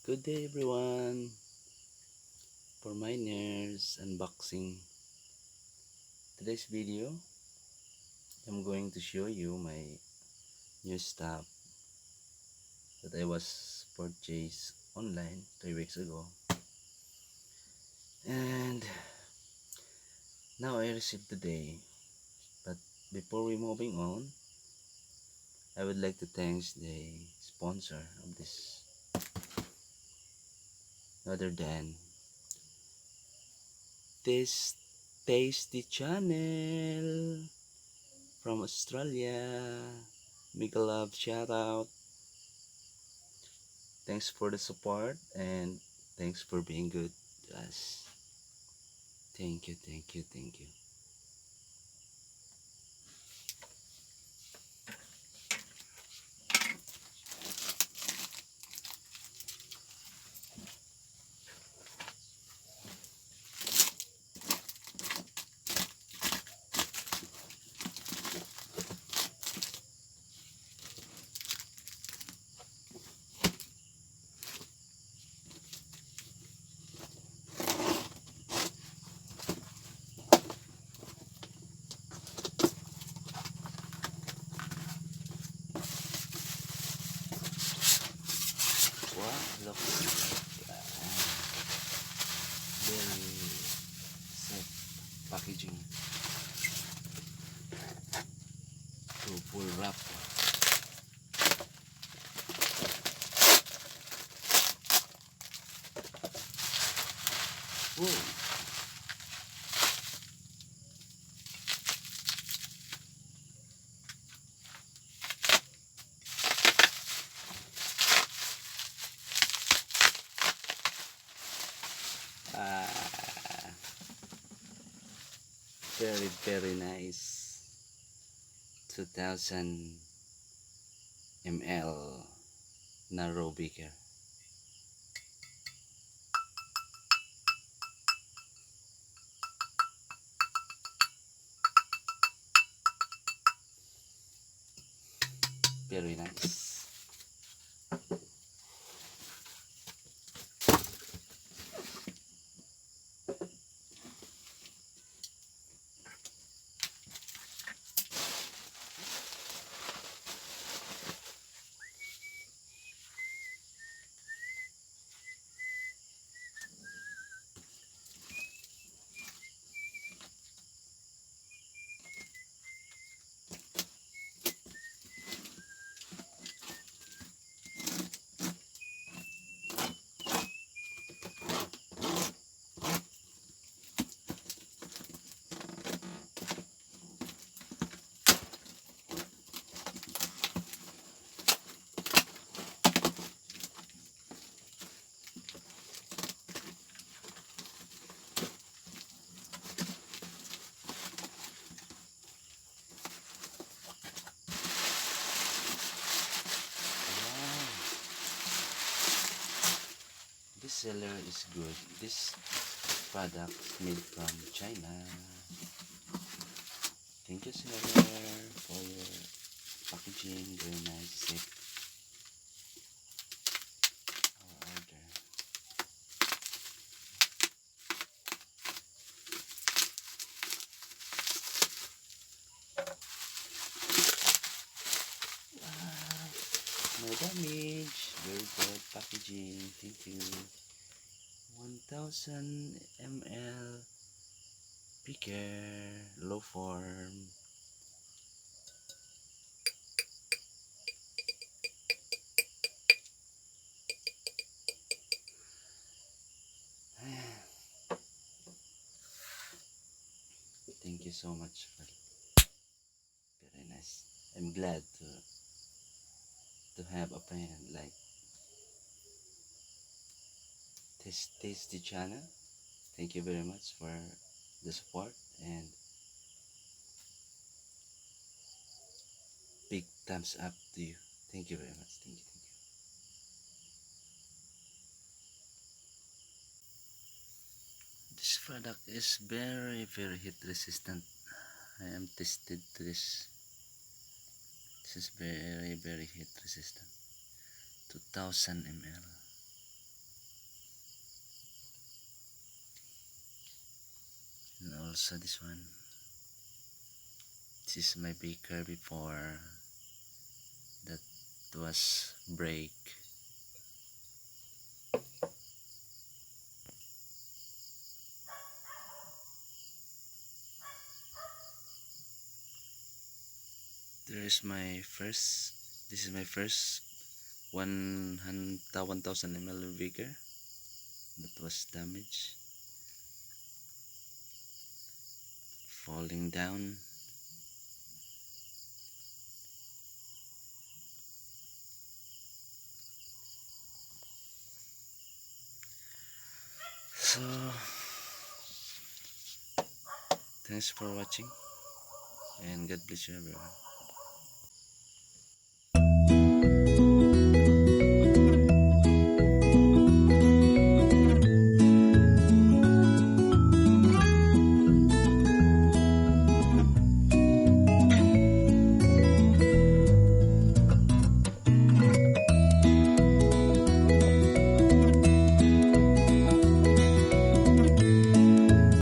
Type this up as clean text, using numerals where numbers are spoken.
Good day everyone. For miners unboxing. Today's video, I'm going to show you my new stuff that I was purchased online 3 weeks ago. And now I received today. But before we moving on, I would like to thank the sponsor of this, other than this tasty channel from Australia. Mega love shout out. Thanks for the support and thanks for being good to us. Thank you, thank you, thank you. Wow, look at that. Very safe packaging to full wrap. Whoa. Ah, very nice. 2000 ml narrow beaker. Very nice. Wow. This seller is good. This product made from China. Thank you, seller, for your packaging. Very nice. Safe our order. Wow. No damage. Very good packaging. Thank you. 1000 ml beaker, low form. Thank you so much for very nice. I'm glad to have a friend like this tasty channel. Thank you very much for the support and big thumbs up to you. Thank you very much. Thank you. Thank you. This product is very heat resistant. I am tested to this. This is very heat resistant. 2000 ml. Also this one. This is my beaker before that was break. There is my first. This is my first 1000 ml beaker that was damaged, falling down. So thanks for watching and God bless you everyone.